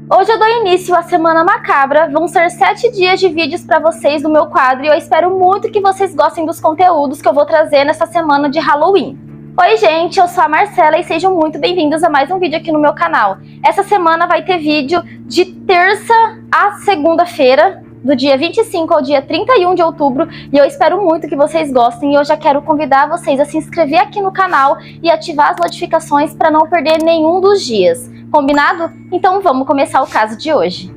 Hoje eu dou início à Semana Macabra, vão ser 7 dias de vídeos para vocês do meu quadro e eu espero muito que vocês gostem dos conteúdos que eu vou trazer nessa semana de Halloween. Oi gente, eu sou a Marcela e sejam muito bem-vindos a mais um vídeo aqui no meu canal. Essa semana vai ter vídeo de terça a segunda-feira, do dia 25 ao dia 31 de outubro, e eu espero muito que vocês gostem e eu já quero convidar vocês a se inscrever aqui no canal e ativar as notificações para não perder nenhum dos dias. Combinado? Então vamos começar o caso de hoje.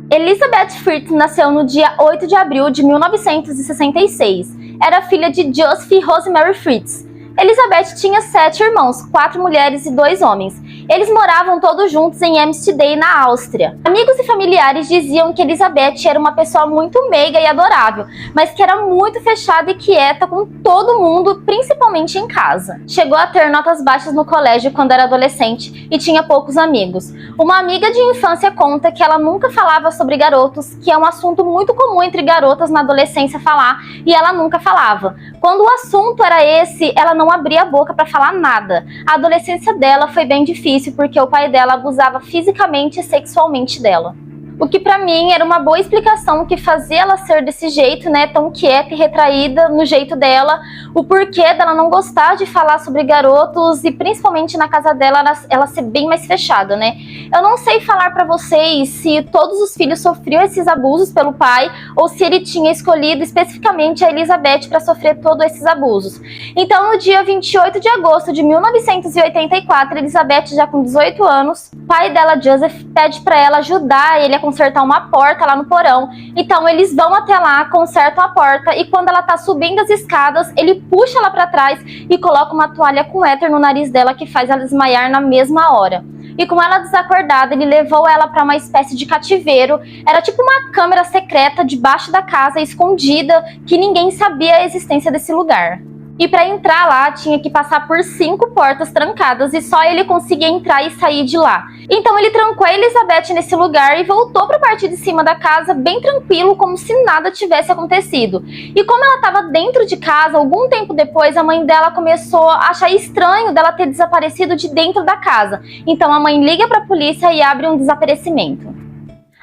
Elizabeth Fritz nasceu no dia 8 de abril de 1966. Era filha de Joseph e Rosemary Fritz. Elizabeth tinha 7 irmãos, 4 mulheres e 2 homens. Eles moravam todos juntos em Amsterdã, na Áustria. Amigos e familiares diziam que Elizabeth era uma pessoa muito meiga e adorável, mas que era muito fechada e quieta com todo mundo, principalmente em casa. Chegou a ter notas baixas no colégio quando era adolescente e tinha poucos amigos. Uma amiga de infância conta que ela nunca falava sobre garotos, que é um assunto muito comum entre garotas na adolescência falar, e ela nunca falava. Quando o assunto era esse, ela não abria a boca para falar nada. A adolescência dela foi bem difícil porque o pai dela abusava fisicamente e sexualmente dela. O que pra mim era uma boa explicação que fazia ela ser desse jeito, né, tão quieta e retraída no jeito dela, o porquê dela não gostar de falar sobre garotos e principalmente na casa dela ela ser bem mais fechada, né. Eu não sei falar pra vocês se todos os filhos sofriam esses abusos pelo pai ou se ele tinha escolhido especificamente a Elizabeth para sofrer todos esses abusos. Então no dia 28 de agosto de 1984, Elizabeth já com 18 anos, o pai dela, Joseph, pede pra ela ajudar ele a consertar uma porta lá no porão. Então eles vão até lá, consertam a porta e quando ela tá subindo as escadas, ele puxa ela pra trás e coloca uma toalha com éter no nariz dela que faz ela desmaiar na mesma hora. E com ela desacordada, ele levou ela para uma espécie de cativeiro. Era tipo uma câmara secreta debaixo da casa, escondida, que ninguém sabia a existência desse lugar. E para entrar lá, tinha que passar por 5 portas trancadas e só ele conseguia entrar e sair de lá. Então ele trancou a Elizabeth nesse lugar e voltou para a parte de cima da casa bem tranquilo, como se nada tivesse acontecido. E como ela estava dentro de casa, algum tempo depois a mãe dela começou a achar estranho dela ter desaparecido de dentro da casa. Então a mãe liga para a polícia e abre um desaparecimento.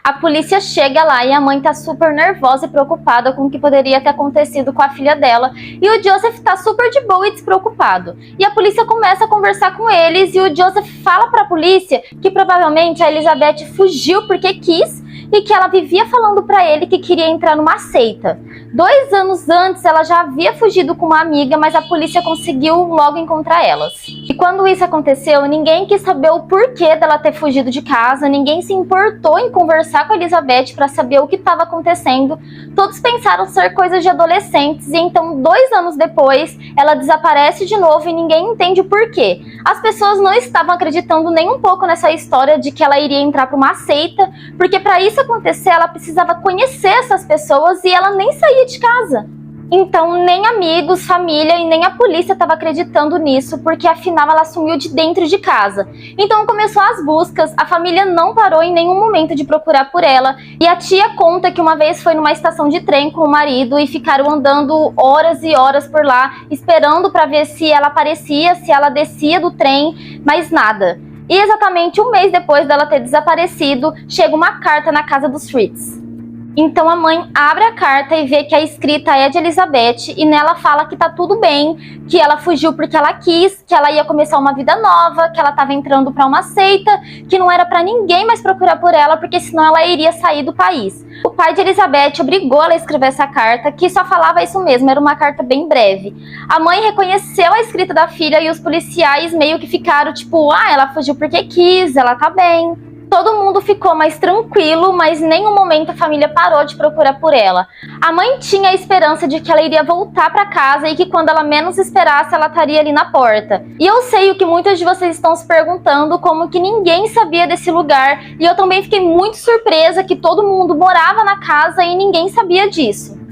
A polícia chega lá e a mãe tá super nervosa e preocupada com o que poderia ter acontecido com a filha dela. E o Joseph tá super de boa e despreocupado. E a polícia começa a conversar com eles e o Joseph fala pra polícia que provavelmente a Elizabeth fugiu porque quis e que ela vivia falando pra ele que queria entrar numa seita. 2 anos antes ela já havia fugido com uma amiga, mas a polícia conseguiu logo encontrar elas. E quando isso aconteceu, ninguém quis saber o porquê dela ter fugido de casa, ninguém se importou em conversar com a Elizabeth para saber o que estava acontecendo. Todos pensaram ser coisas de adolescentes e então 2 anos depois ela desaparece de novo e ninguém entende o porquê. As pessoas não estavam acreditando nem um pouco nessa história de que ela iria entrar para uma seita, porque para isso acontecer ela precisava conhecer essas pessoas e ela nem saía de casa. Então nem amigos, família e nem a polícia estava acreditando nisso, porque afinal ela sumiu de dentro de casa. Então começou as buscas, a família não parou em nenhum momento de procurar por ela, e a tia conta que uma vez foi numa estação de trem com o marido e ficaram andando horas e horas por lá, esperando para ver se ela aparecia, se ela descia do trem, mas nada. E exatamente um mês depois dela ter desaparecido, chega uma carta na casa dos Fritz. Então a mãe abre a carta e vê que a escrita é de Elizabeth e nela fala que tá tudo bem, que ela fugiu porque ela quis, que ela ia começar uma vida nova, que ela tava entrando pra uma seita, que não era pra ninguém mais procurar por ela porque senão ela iria sair do país. O pai de Elizabeth obrigou ela a escrever essa carta, que só falava isso mesmo, era uma carta bem breve. A mãe reconheceu a escrita da filha e os policiais meio que ficaram tipo, ela fugiu porque quis, ela tá bem. Todo mundo ficou mais tranquilo, mas em nenhum momento a família parou de procurar por ela. A mãe tinha a esperança de que ela iria voltar para casa e que quando ela menos esperasse, ela estaria ali na porta. E eu sei o que muitos de vocês estão se perguntando, como que ninguém sabia desse lugar, e eu também fiquei muito surpresa que todo mundo morava na casa e ninguém sabia disso.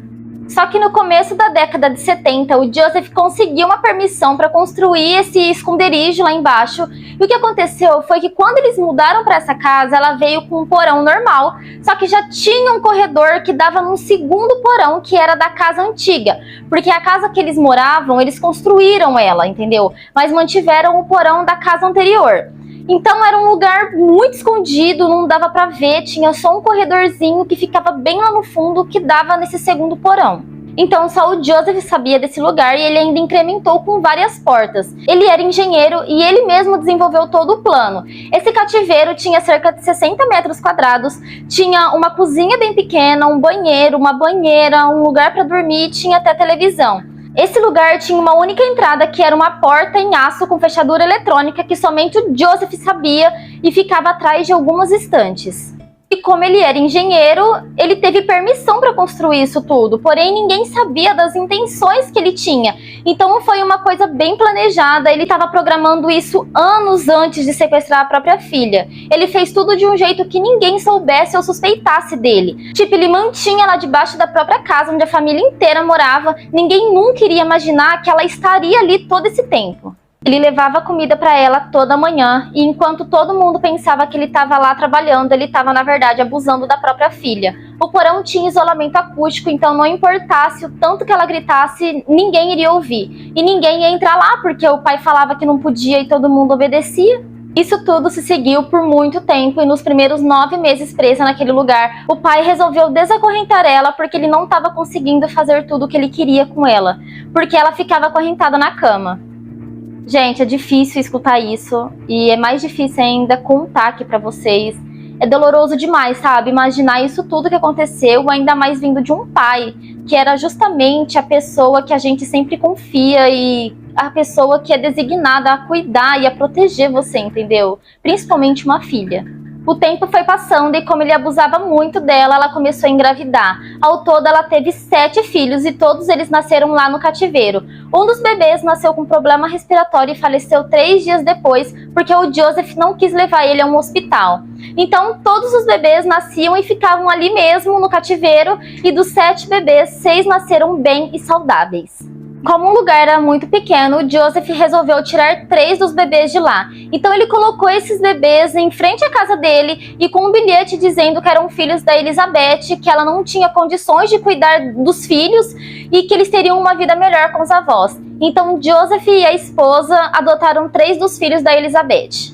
Só que no começo da década de 70, o Joseph conseguiu uma permissão para construir esse esconderijo lá embaixo. E o que aconteceu foi que quando eles mudaram para essa casa, ela veio com um porão normal, só que já tinha um corredor que dava num segundo porão, que era da casa antiga. Porque a casa que eles moravam, eles construíram ela, entendeu? Mas mantiveram o porão da casa anterior. Então era um lugar muito escondido, não dava pra ver, tinha só um corredorzinho que ficava bem lá no fundo que dava nesse segundo porão. Então só o Joseph sabia desse lugar e ele ainda incrementou com várias portas. Ele era engenheiro e ele mesmo desenvolveu todo o plano. Esse cativeiro tinha cerca de 60 metros quadrados, tinha uma cozinha bem pequena, um banheiro, uma banheira, um lugar para dormir e tinha até televisão. Esse lugar tinha uma única entrada que era uma porta em aço com fechadura eletrônica que somente o Joseph sabia e ficava atrás de algumas estantes. E como ele era engenheiro, ele teve permissão para construir isso tudo, porém ninguém sabia das intenções que ele tinha. Então foi uma coisa bem planejada, ele estava programando isso anos antes de sequestrar a própria filha. Ele fez tudo de um jeito que ninguém soubesse ou suspeitasse dele. Tipo, ele mantinha ela debaixo da própria casa onde a família inteira morava, ninguém nunca iria imaginar que ela estaria ali todo esse tempo. Ele levava comida para ela toda manhã e enquanto todo mundo pensava que ele estava lá trabalhando, ele estava na verdade abusando da própria filha. O porão tinha isolamento acústico, então não importasse o tanto que ela gritasse, ninguém iria ouvir. E ninguém ia entrar lá porque o pai falava que não podia e todo mundo obedecia. Isso tudo se seguiu por muito tempo e nos primeiros 9 meses presa naquele lugar, o pai resolveu desacorrentar ela porque ele não estava conseguindo fazer tudo o que ele queria com ela, porque ela ficava acorrentada na cama. Gente, é difícil escutar isso e é mais difícil ainda contar aqui pra vocês. É doloroso demais, sabe? Imaginar isso tudo que aconteceu, ainda mais vindo de um pai, que era justamente a pessoa que a gente sempre confia e a pessoa que é designada a cuidar e a proteger você, entendeu? Principalmente uma filha. O tempo foi passando e como ele abusava muito dela, ela começou a engravidar. Ao todo, ela teve 7 filhos e todos eles nasceram lá no cativeiro. Um dos bebês nasceu com problema respiratório e faleceu 3 dias depois, porque o Joseph não quis levar ele a um hospital. Então, todos os bebês nasciam e ficavam ali mesmo, no cativeiro, e dos 7 bebês, 6 nasceram bem e saudáveis. Como o lugar era muito pequeno, o Joseph resolveu tirar 3 dos bebês de lá. Então ele colocou esses bebês em frente à casa dele e com um bilhete dizendo que eram filhos da Elizabeth, que ela não tinha condições de cuidar dos filhos e que eles teriam uma vida melhor com os avós. Então Joseph e a esposa adotaram 3 dos filhos da Elizabeth.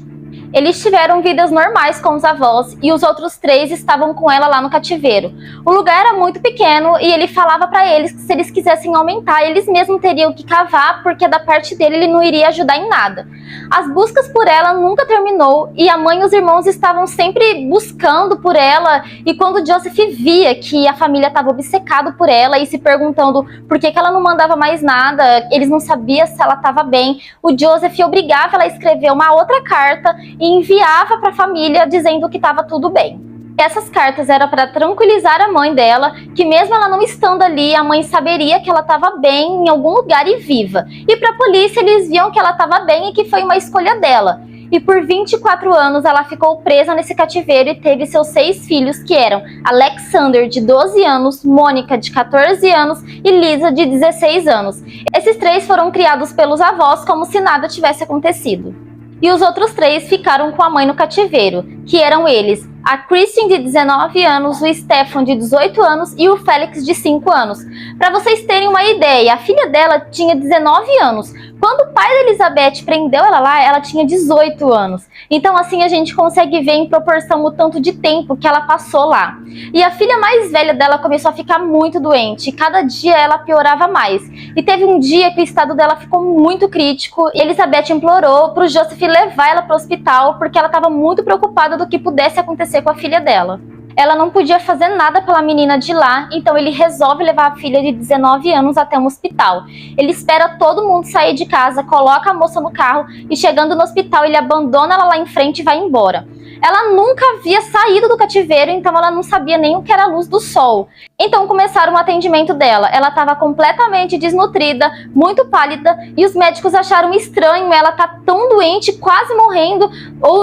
Eles tiveram vidas normais com os avós e os outros 3 estavam com ela lá no cativeiro. O lugar era muito pequeno e ele falava para eles que se eles quisessem aumentar, eles mesmos teriam que cavar porque da parte dele ele não iria ajudar em nada. As buscas por ela nunca terminou e a mãe e os irmãos estavam sempre buscando por ela e quando Joseph via que a família estava obcecado por ela e se perguntando por que ela não mandava mais nada, eles não sabiam se ela estava bem, o Joseph obrigava ela a escrever uma outra carta e enviava para a família dizendo que estava tudo bem. Essas cartas eram para tranquilizar a mãe dela, que mesmo ela não estando ali, a mãe saberia que ela estava bem em algum lugar e viva. E para a polícia eles viam que ela estava bem e que foi uma escolha dela. E por 24 anos ela ficou presa nesse cativeiro e teve seus 6 filhos, que eram Alexander, de 12 anos, Mônica, de 14 anos e Lisa, de 16 anos. Esses 3 foram criados pelos avós como se nada tivesse acontecido. E os outros 3 ficaram com a mãe no cativeiro, que eram eles, a Kristen, de 19 anos, o Stefan, de 18 anos e o Félix, de 5 anos. Para vocês terem uma ideia, a filha dela tinha 19 anos. Quando o pai da Elizabeth prendeu ela lá, ela tinha 18 anos. Então assim a gente consegue ver em proporção o tanto de tempo que ela passou lá. E a filha mais velha dela começou a ficar muito doente. Cada dia ela piorava mais. E teve um dia que o estado dela ficou muito crítico. E Elizabeth implorou para o Joseph levar ela para o hospital porque ela estava muito preocupada do que pudesse acontecer com a filha dela. Ela não podia fazer nada pela menina de lá, então ele resolve levar a filha de 19 anos até um hospital. Ele espera todo mundo sair de casa, coloca a moça no carro e chegando no hospital ele abandona ela lá em frente e vai embora. Ela nunca havia saído do cativeiro, então ela não sabia nem o que era a luz do sol. Então começaram o atendimento dela. Ela estava completamente desnutrida, muito pálida, e os médicos acharam estranho ela estar tão doente, quase morrendo,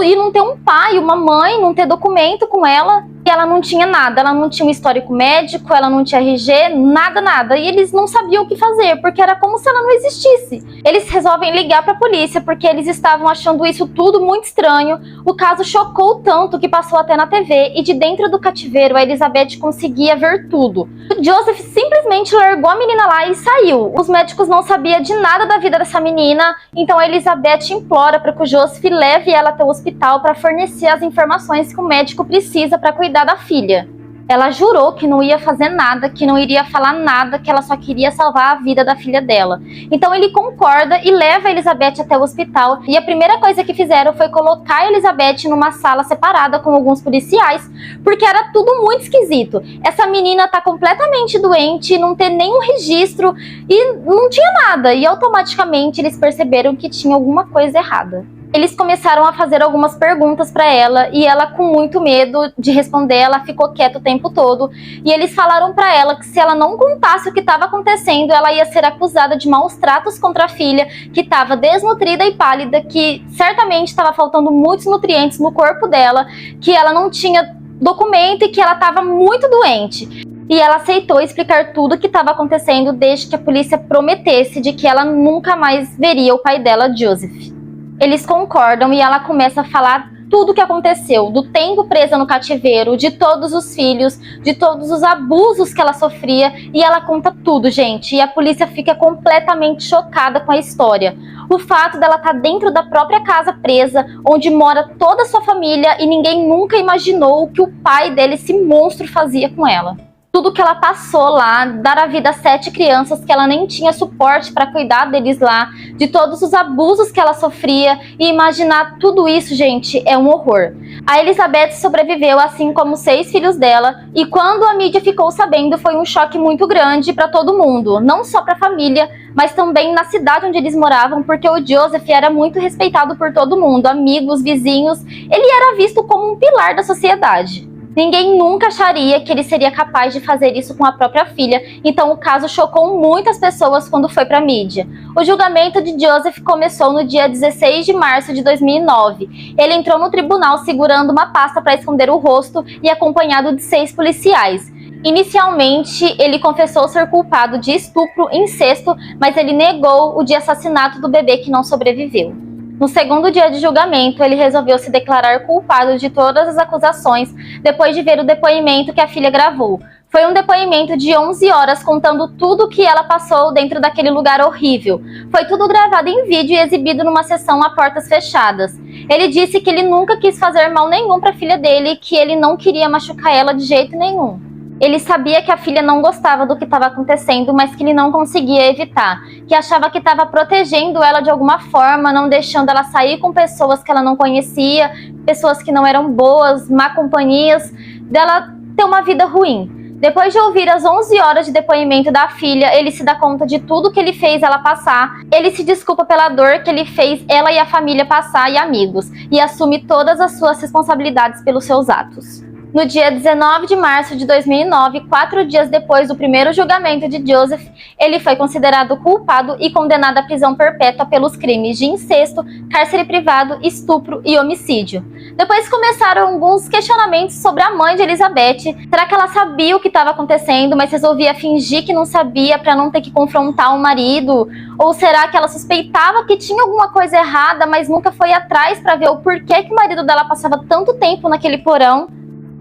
e não ter um pai, uma mãe, não ter documento com ela. E ela não tinha nada, ela não tinha um histórico médico, ela não tinha RG, nada. E eles não sabiam o que fazer, porque era como se ela não existisse. Eles resolvem ligar para a polícia, porque eles estavam achando isso tudo muito estranho. O caso chocou tanto que passou até na TV, e de dentro do cativeiro a Elizabeth conseguia ver tudo. O Joseph simplesmente largou a menina lá e saiu. Os médicos não sabiam de nada da vida dessa menina, então a Elizabeth implora para que o Joseph leve ela até o hospital para fornecer as informações que o médico precisa para cuidar da filha. Ela jurou que não ia fazer nada, que não iria falar nada, que ela só queria salvar a vida da filha dela. Então ele concorda e leva a Elizabeth até o hospital, e a primeira coisa que fizeram foi colocar a Elizabeth numa sala separada com alguns policiais, porque era tudo muito esquisito. Essa menina tá completamente doente, não tem nenhum registro e não tinha nada, e automaticamente eles perceberam que tinha alguma coisa errada. Eles começaram a fazer algumas perguntas para ela, e ela, com muito medo de responder, ela ficou quieta o tempo todo. E eles falaram para ela que se ela não contasse o que estava acontecendo, ela ia ser acusada de maus tratos contra a filha, que estava desnutrida e pálida, que certamente estava faltando muitos nutrientes no corpo dela, que ela não tinha documento e que ela estava muito doente. E ela aceitou explicar tudo o que estava acontecendo, desde que a polícia prometesse de que ela nunca mais veria o pai dela, Joseph. Eles concordam e ela começa a falar tudo o que aconteceu, do tempo presa no cativeiro, de todos os filhos, de todos os abusos que ela sofria, e ela conta tudo, gente, e a polícia fica completamente chocada com a história. O fato dela estar dentro da própria casa presa, onde mora toda a sua família, e ninguém nunca imaginou o que o pai dele, esse monstro, fazia com ela. Tudo que ela passou lá, dar a vida a 7 crianças que ela nem tinha suporte para cuidar deles lá, de todos os abusos que ela sofria, e imaginar tudo isso, gente, é um horror. A Elizabeth sobreviveu, assim como 6 filhos dela, e quando a mídia ficou sabendo, foi um choque muito grande para todo mundo, não só para a família, mas também na cidade onde eles moravam, porque o Joseph era muito respeitado por todo mundo, amigos, vizinhos, ele era visto como um pilar da sociedade. Ninguém nunca acharia que ele seria capaz de fazer isso com a própria filha, então o caso chocou muitas pessoas quando foi para a mídia. O julgamento de Joseph começou no dia 16 de março de 2009. Ele entrou no tribunal segurando uma pasta para esconder o rosto e acompanhado de 6 policiais. Inicialmente, ele confessou ser culpado de estupro e incesto, mas ele negou o de assassinato do bebê que não sobreviveu. No segundo dia de julgamento, ele resolveu se declarar culpado de todas as acusações depois de ver o depoimento que a filha gravou. Foi um depoimento de 11 horas contando tudo o que ela passou dentro daquele lugar horrível. Foi tudo gravado em vídeo e exibido numa sessão a portas fechadas. Ele disse que ele nunca quis fazer mal nenhum para a filha dele e que ele não queria machucar ela de jeito nenhum. Ele sabia que a filha não gostava do que estava acontecendo, mas que ele não conseguia evitar, que achava que estava protegendo ela de alguma forma, não deixando ela sair com pessoas que ela não conhecia, pessoas que não eram boas, má companhias, dela ter uma vida ruim. Depois de ouvir as 11 horas de depoimento da filha, ele se dá conta de tudo que ele fez ela passar, ele se desculpa pela dor que ele fez ela e a família passar e amigos, e assume todas as suas responsabilidades pelos seus atos. No dia 19 de março de 2009, 4 dias depois do primeiro julgamento de Joseph, ele foi considerado culpado e condenado à prisão perpétua pelos crimes de incesto, cárcere privado, estupro e homicídio. Depois começaram alguns questionamentos sobre a mãe de Elizabeth. Será que ela sabia o que estava acontecendo, mas resolvia fingir que não sabia para não ter que confrontar o marido? Ou será que ela suspeitava que tinha alguma coisa errada, mas nunca foi atrás para ver o porquê que o marido dela passava tanto tempo naquele porão?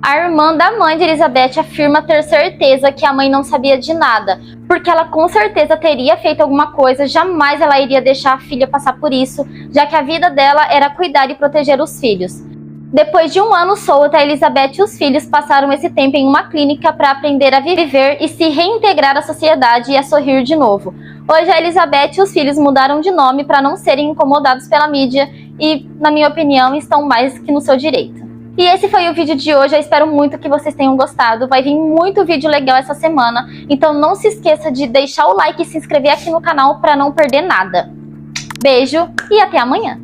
A irmã da mãe de Elizabeth afirma ter certeza que a mãe não sabia de nada, porque ela com certeza teria feito alguma coisa, jamais ela iria deixar a filha passar por isso, já que a vida dela era cuidar e proteger os filhos. Depois de 1 ano solta, Elizabeth e os filhos passaram esse tempo em uma clínica para aprender a viver e se reintegrar à sociedade e a sorrir de novo. Hoje a Elizabeth e os filhos mudaram de nome para não serem incomodados pela mídia e, na minha opinião, estão mais que no seu direito. E esse foi o vídeo de hoje, eu espero muito que vocês tenham gostado, vai vir muito vídeo legal essa semana, então não se esqueça de deixar o like e se inscrever aqui no canal para não perder nada. Beijo e até amanhã!